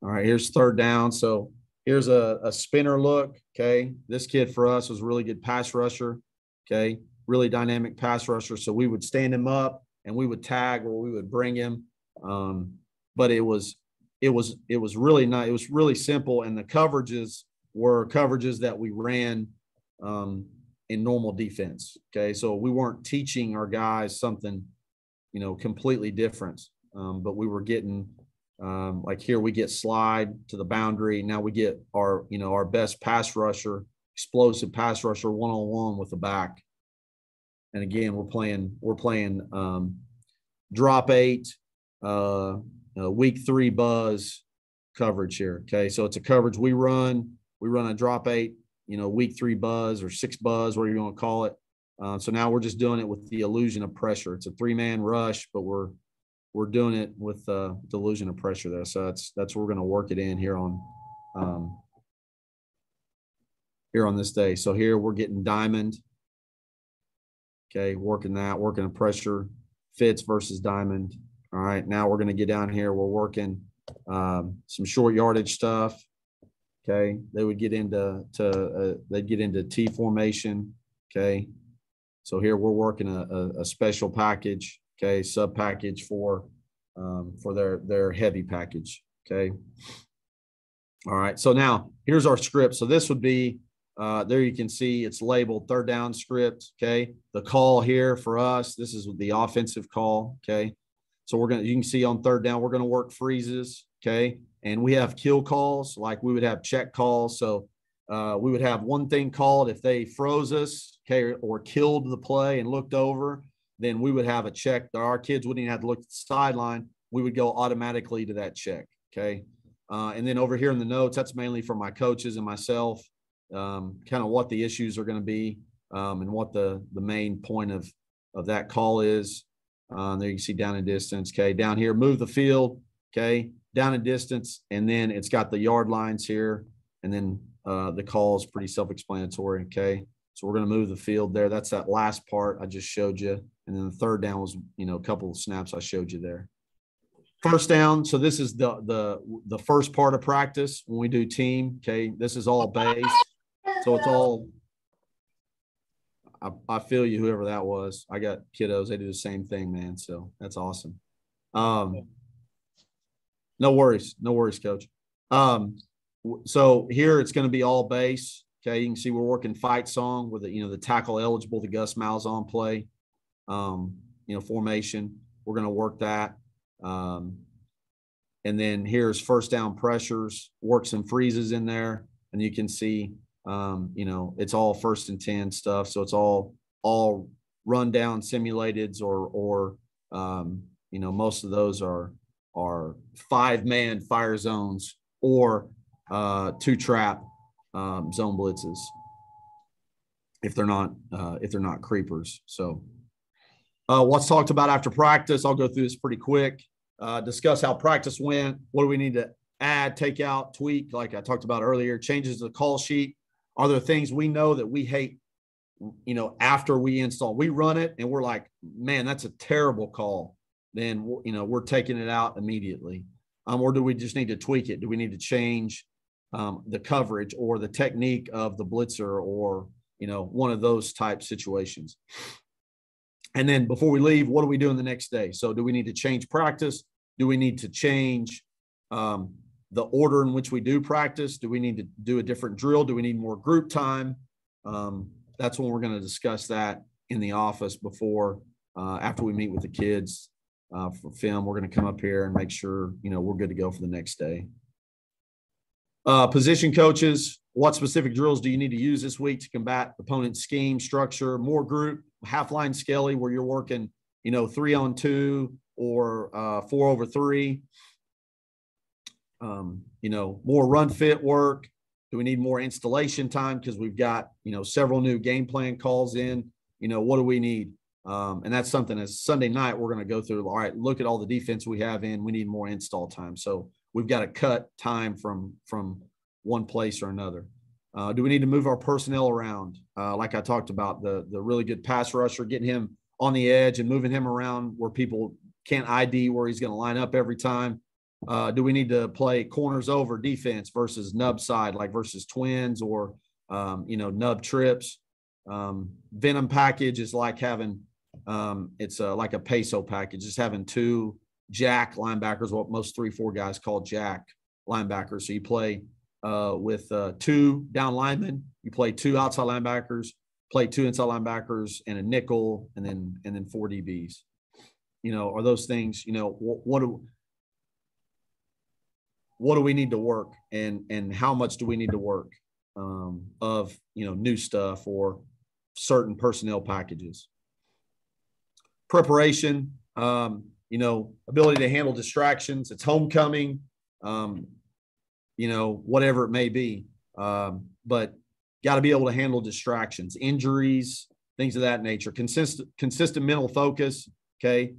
All right, here's third down. So here's a spinner look. Okay. This kid for us was a really good pass rusher. Okay. Really dynamic pass rusher. So we would stand him up and we would tag or we would bring him. But it was really not, it was really simple. And the coverages were coverages that we ran in normal defense. Okay. So we weren't teaching our guys something, completely different. But we were getting, like here we get slide to the boundary. Now we get our best pass rusher, explosive pass rusher one-on-one with the back. And again, we're playing drop 8, week 3 buzz coverage here. Okay. So it's a coverage we run a drop 8, week 3 buzz or 6 buzz, whatever you want to call it. So now we're just doing it with the illusion of pressure. It's a 3-man rush, but we're doing it with the illusion of pressure there. So that's where we're going to work it in here on this day. So here we're getting diamond. Okay, working a pressure, fits versus diamond. All right, now we're going to get down here. We're working some short yardage stuff. Okay, they would get into T formation. Okay, so here we're working a special package. Okay, sub package for their heavy package. Okay. All right. So now here's our script. So this would be there. You can see it's labeled third down script. Okay. The call here for us. This is the offensive call. Okay. So you can see on third down we're going to work freezes. Okay. And we have kill calls, like we would have check calls. So we would have one thing called if they froze us. Okay, or killed the play and looked over. Then we would have a check. Our kids wouldn't even have to look at the sideline. We would go automatically to that check. Okay. And then over here in the notes, that's mainly for my coaches and myself, kind of what the issues are going to be and what the main point of that call is. There you can see down in distance. Okay. Down here, move the field. Okay. Down in distance. And then it's got the yard lines here. And then the call is pretty self-explanatory. Okay. So we're going to move the field there. That's that last part I just showed you. And then the third down was, a couple of snaps I showed you there. First down. So this is the first part of practice when we do team. Okay. This is all base. So it's all, I feel you, whoever that was. I got kiddos. They do the same thing, man. So that's awesome. No worries. No worries, coach. So here it's going to be all base. Okay, you can see we're working fight song with the tackle eligible, the Gus Malzahn play, formation. We're going to work that. And then here's first down pressures, work some freezes in there. And you can see, it's all 1st and 10 stuff. So it's all run down simulateds or most of those are 5-man fire zones or 2-trap zone blitzes if they're not creepers. So what's talked about after practice, I'll go through this pretty quick. Discuss how practice went. What do we need to add, take out, tweak, like I talked about earlier, changes to the call sheet. Are there things we know that we hate, after we install? We run it and we're like, man, that's a terrible call. Then, we're taking it out immediately. Or do we just need to tweak it? Do we need to change the coverage or the technique of the blitzer or, one of those type situations? And then before we leave, what are we doing the next day? So do we need to change practice? Do we need to change the order in which we do practice? Do we need to do a different drill? Do we need more group time? That's when we're going to discuss that in the office before, after we meet with the kids for film. We're going to come up here and make sure, we're good to go for the next day. Position coaches, what specific drills do you need to use this week to combat opponent scheme, structure, more group, half line skelly where you're working, 3-on-2 or 4-over-3, more run fit work. Do we need more installation time? Because we've got, several new game plan calls in, what do we need? And that's something as Sunday night, we're going to go through. All right, look at all the defense we have in. We need more install time. So we've got to cut time from one place or another. Do we need to move our personnel around? Like I talked about, the really good pass rusher, getting him on the edge and moving him around where people can't ID where he's going to line up every time. Do we need to play corners over defense versus nub side, like versus twins or, nub trips? Venom package is like having it's like a peso package, just having two jack linebackers, what most 3-4 guys call jack linebackers. So you play with two down linemen, you play two outside linebackers, play two inside linebackers, and a nickel, and then 4 DBs. Are those things? What do we need to work, and how much do we need to work of new stuff or certain personnel packages? Preparation, ability to handle distractions. It's homecoming, whatever it may be. But got to be able to handle distractions, injuries, things of that nature. Consistent mental focus. Okay.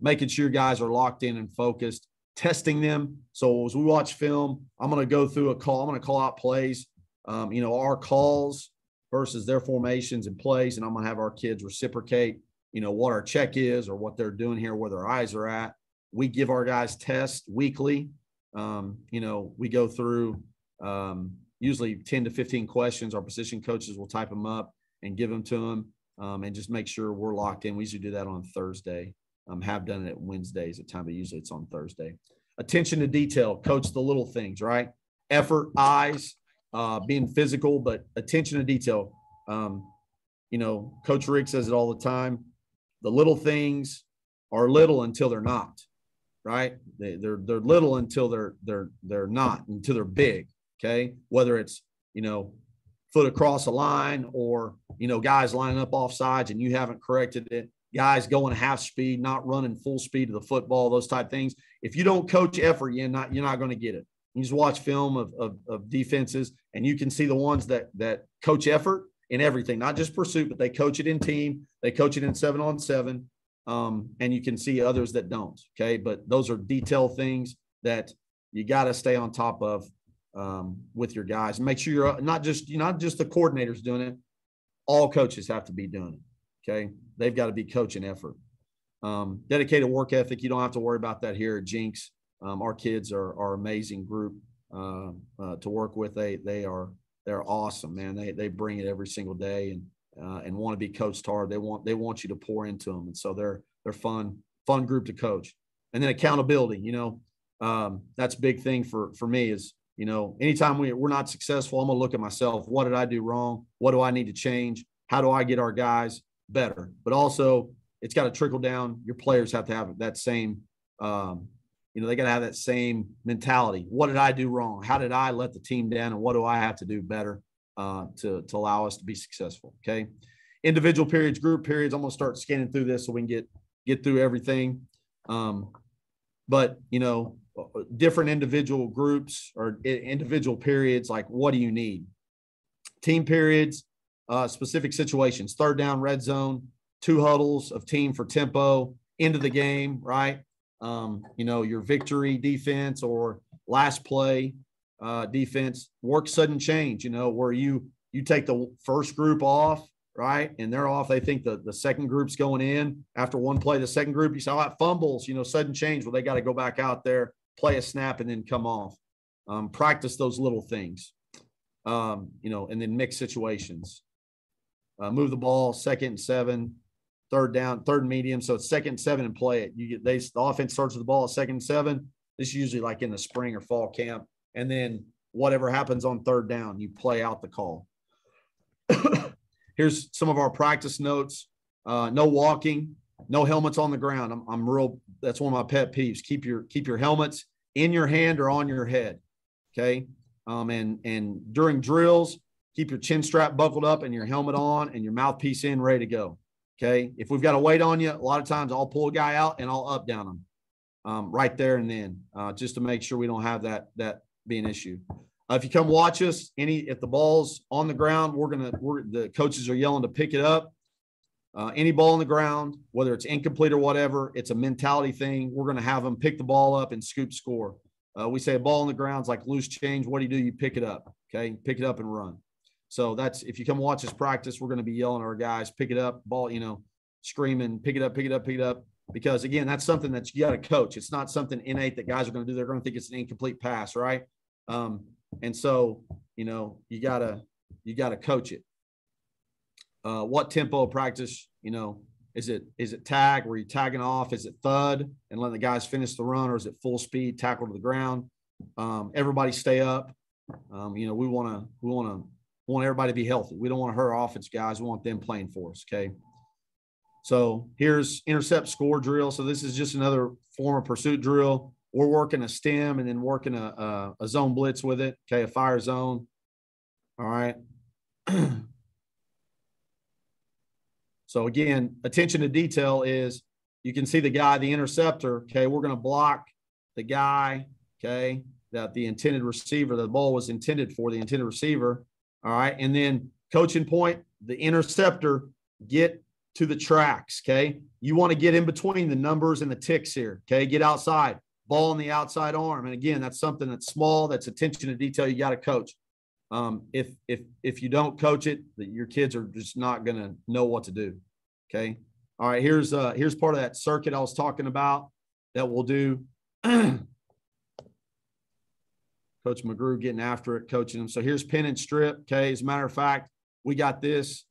Making sure guys are locked in and focused, testing them. So as we watch film, I'm going to go through a call. I'm going to call out plays, our calls versus their formations and plays. And I'm going to have our kids reciprocate, what our check is or what they're doing here, where their eyes are at. We give our guys tests weekly. We go through usually 10 to 15 questions. Our position coaches will type them up and give them to them, and just make sure we're locked in. We usually do that on Thursday. Have done it at Wednesdays at time, but usually it's on Thursday. Attention to detail, coach the little things, right? Effort, eyes, being physical, but attention to detail. Coach Rick says it all the time. The little things are little until they're not, right? They're little until they're not, until they're big. Okay. Whether it's, foot across a line or, guys lining up off sides and you haven't corrected it, guys going half speed, not running full speed to the football, those type things. If you don't coach effort, you're not going to get it. You just watch film of defenses and you can see the ones that coach effort in everything, not just pursuit, but they coach it in team. They coach it in 7-on-7. And you can see others that don't. Okay. But those are detail things that you got to stay on top of with your guys, and make sure you're not just the coordinators doing it. All coaches have to be doing it. Okay. They've got to be coaching effort. Dedicated work ethic. You don't have to worry about that here at Jinx. Our kids are amazing group to work with. They're awesome, man. They bring it every single day and want to be coached hard. They want you to pour into them. And so they're fun group to coach. And then accountability, that's a big thing for me is, anytime we're not successful, I'm going to look at myself. What did I do wrong? What do I need to change? How do I get our guys better? But also it's got to trickle down. Your players have to have that same, they got to have that same mentality. What did I do wrong? How did I let the team down? And what do I have to do better to allow us to be successful? Okay. Individual periods, group periods. I'm going to start scanning through this so we can get through everything. But different individual groups or individual periods, like what do you need? Team periods, specific situations, third down, red zone, 2 huddles of team for tempo, into the game, right? Your victory defense or last play defense, work sudden change, where you take the first group off, right? And they're off. They think the second group's going in after one play. The second group, you say, fumbles, sudden change. Well, they got to go back out there, play a snap, and then come off. Practice those little things, and then mix situations. Move the ball, 2nd and 7, third down, 3rd and medium. So it's 2nd and 7 and play it. The offense starts with the ball at 2nd and 7. This is usually like in the spring or fall camp. And then whatever happens on 3rd down, you play out the call. Here's some of our practice notes. No walking, no helmets on the ground. That's one of my pet peeves. Keep your helmets in your hand or on your head. Okay. And during drills, keep your chin strap buckled up and your helmet on and your mouthpiece in, ready to go. Okay. If we've got a weight on you, a lot of times I'll pull a guy out and I'll up down him right there and then, just to make sure we don't have that be an issue. If you come watch us, if the ball's on the ground, the coaches are yelling to pick it up. Any ball on the ground, whether it's incomplete or whatever, it's a mentality thing. We're going to have them pick the ball up and scoop score. We say a ball on the ground is like loose change. What do? You pick it up. Okay. Pick it up and run. So that's, if you come watch us practice, we're going to be yelling at our guys, pick it up, ball, screaming, pick it up, pick it up, pick it up. Because again, that's something that you got to coach. It's not something innate that guys are going to do. They're going to think it's an incomplete pass. Right. And so, you gotta coach it. What tempo of practice, is it tag where you're tagging off? Is it thud and letting the guys finish the run, or is it full speed tackle to the ground? Everybody stay up. We want everybody to be healthy. We don't want to hurt our offense guys. We want them playing for us. Okay. So here's intercept score drill. So this is just another form of pursuit drill. We're working a stem and then working a zone blitz with it. Okay. A fire zone. All right. So again, attention to detail is you can see the guy, the interceptor. Okay. We're going to block the guy. Okay. That the intended receiver, the ball was intended for, the intended receiver. All right. And then coaching point, the interceptor, get to the tracks. Okay. You want to get in between the numbers and the ticks here. Okay. Get outside, ball on the outside arm. And again, that's something that's small. That's attention to detail. You got to coach. If you don't coach it, your kids are just not going to know what to do. Okay. All right. Here's part of that circuit I was talking about that we'll do. Coach McGrew getting after it, coaching them. So here's pin and strip. Okay. As a matter of fact, we got this.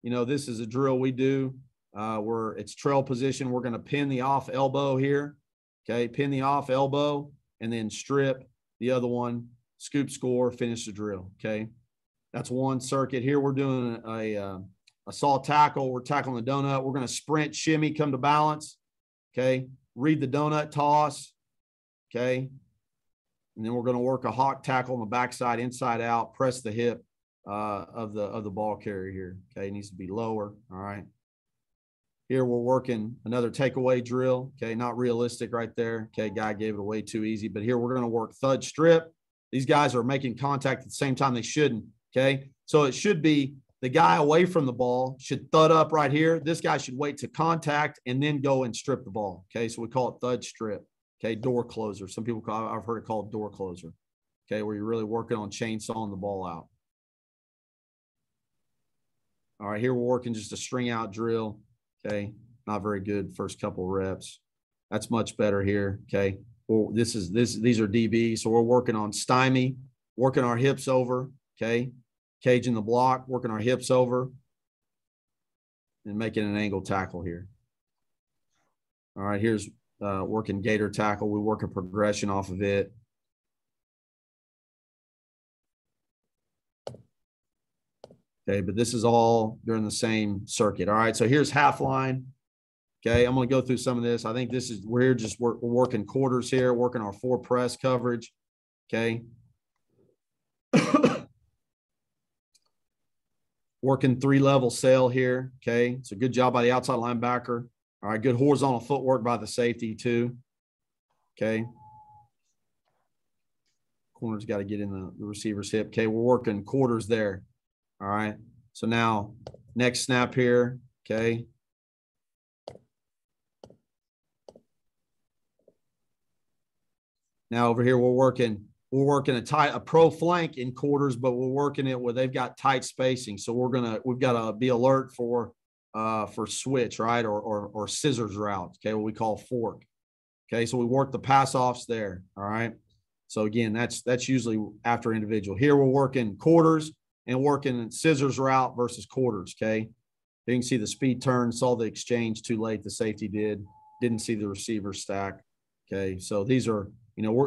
This is a drill we do where it's trail position. We're going to pin the off elbow here. Okay. Pin the off elbow and then strip the other one, scoop score, finish the drill. Okay. That's one circuit. Here we're doing a saw tackle. We're tackling the donut. We're going to sprint, shimmy, come to balance. Okay. Read the donut toss. Okay. And then we're going to work a hawk tackle on the backside, inside out, press the hip of the ball carrier here. Okay. It needs to be lower. All right. Here we're working another takeaway drill. Okay. Not realistic right there. Okay. Guy gave it away too easy, but here we're going to work thud strip. These guys are making contact at the same time they shouldn't. Okay. So it should be the guy away from the ball should thud up right here. This guy should wait to contact and then go and strip the ball. Okay. So we call it thud strip. Okay. Door closer. Some people I've heard it called door closer. Okay. Where you're really working on chainsawing the ball out. All right. Here we're working just a string out drill. Okay. Not very good first couple reps. That's much better here. Okay. Well, these are DB. So we're working on stymie, working our hips over. Okay. Caging the block, working our hips over and making an angle tackle here. All right. Here's working gator tackle. We work a progression off of it. Okay. But this is all during the same circuit. All right. So here's half line. Okay. I'm going to go through some of this. I think this is, we're working quarters here, working our 4 press coverage. Okay. Working 3-level sail here. Okay. It's a good job by the outside linebacker. All right. Good horizontal footwork by the safety too. Okay. Corner's got to get in the receiver's hip. Okay. We're working quarters there. All right. So now next snap here. Okay. Now over here, we're working a pro flank in quarters, but we're working it where they've got tight spacing. So we've got to be alert for switch, right? Or scissors route. Okay. What we call fork. Okay. So we work the pass offs there. All right. So again, that's usually after individual. Here we're working quarters and working scissors route versus quarters. Okay. You can see the speed turn, saw the exchange too late. The safety didn't see the receiver stack. Okay. So these are,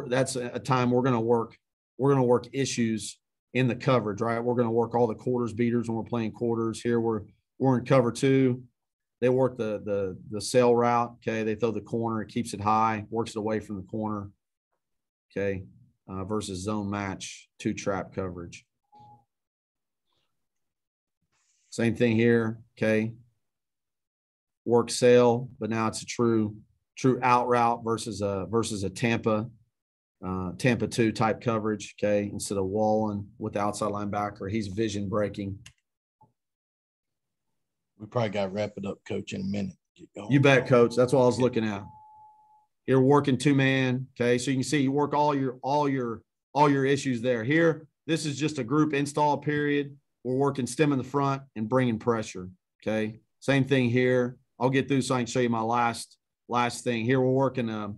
that's a time we're going to work issues in the coverage, right? We're going to work all the quarters beaters when we're playing quarters. Here we're in cover 2. They work the sail route. Okay. They throw the corner. It keeps it high, works it away from the corner. Okay. Versus zone match 2 trap coverage. Same thing here. Okay. Work sail, but now it's a true out route versus a Tampa 2 type coverage. Okay. Instead of walling with the outside linebacker, he's vision breaking. We probably got to wrap it up, Coach, in a minute. You bet, Coach. That's what I was looking at. You're working 2-man. Okay. So you can see you work all your issues there. Here, this is just a group install period. We're working stem in the front and bringing pressure. Okay. Same thing here. I'll get through so I can show you my last thing. Here we're working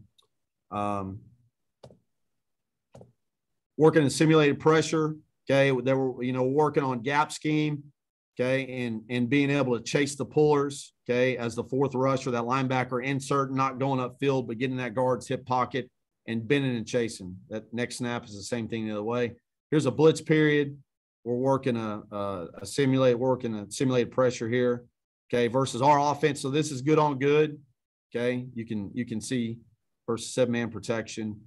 working in simulated pressure. Okay. They were, working on gap scheme. Okay. And being able to chase the pullers. Okay. As the fourth rusher, that linebacker insert, not going upfield, but getting that guard's hip pocket and bending and chasing. That next snap is the same thing the other way. Here's a blitz period. We're working simulated pressure here. Okay. Versus our offense. So this is good on good. Okay. You can see versus 7-man protection.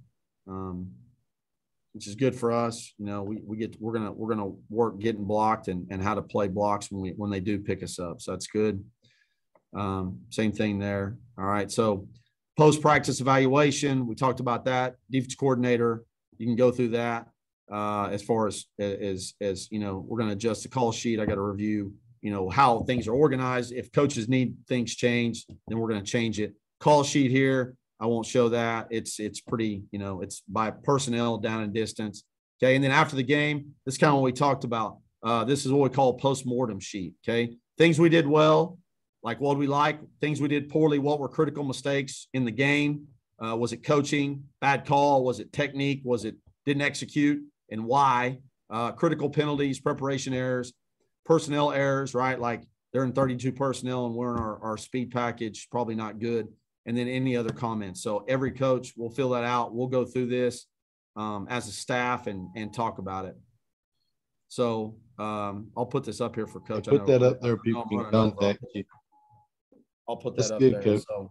Which is good for us. We're gonna work getting blocked and how to play blocks when they do pick us up. So that's good. Same thing there. All right. So post-practice evaluation, we talked about that. Defense coordinator, you can go through that. As far as we're going to adjust the call sheet. I got to review, how things are organized. If coaches need things changed, then we're going to change it. Call sheet here. I won't show that. It's pretty, it's by personnel down and distance. Okay. And then after the game, this is kind of what we talked about. This is what we call a post-mortem sheet. Okay. Things we did well, like what we like, things we did poorly, what were critical mistakes in the game? Was it coaching, bad call? Was it technique? Was it didn't execute, and why? Critical penalties, preparation errors, personnel errors, right? Like they're in 32 personnel and we're in our speed package, probably not good. And then any other comments. So every coach will fill that out. We'll go through this as a staff and talk about it. So I'll put this up here for Coach. Put that up there. People can contact you. I'll put that up there. Coach. So.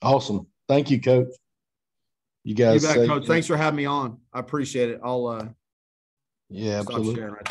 Awesome. Thank you, Coach. You guys. You bet, Coach. Thanks for having me on. I appreciate it. I'll absolutely. Stop sharing right there.